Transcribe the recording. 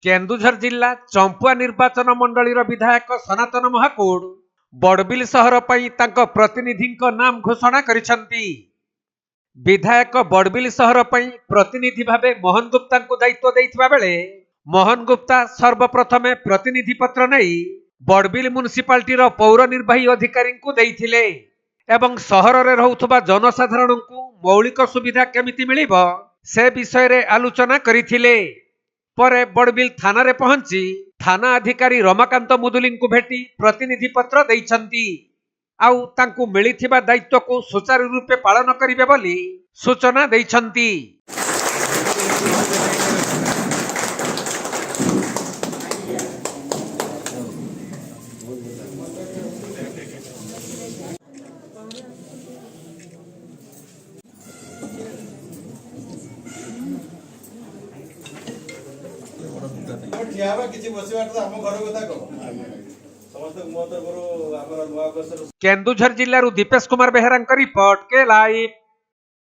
केन्दुझर जिला चंपुआ निर्वाचन मंडलीर विधायक सनातन महाकूड बड़बिल सहर पई तांको प्रतिनिधि नाम घोषणा करिसंती। विधायक बड़बिल सहर पई प्रतिनिधि भावे मोहन गुप्ता को दायित्व देइथिबा बेले मोहन गुप्ता सर्वप्रथमे प्रतिनिधि पत्र नहीं बड़बिल म्युनिसिपालिटीर पौर निर्वाही अधिकारी को देइथिले एवं सहर रे रहुथबा जनसाधारण को मौलिक सुविधा केमिति मिलिबो से विषय रे आलोचना करिथिले। परे बड़बिल थाना रे पहुंची थाना अधिकारी रमाकांत मुदुली को भेटी प्रतिनिधि पत्र देइछंती आउ तांकु मिलिथिबा दायित्व को सुचारू रूपे पालन करिवे बोली सूचना देइछंती। केन्दुझर जिल्लारू दीपेश कुमार बेहेरा रिपोर्ट के लाइव।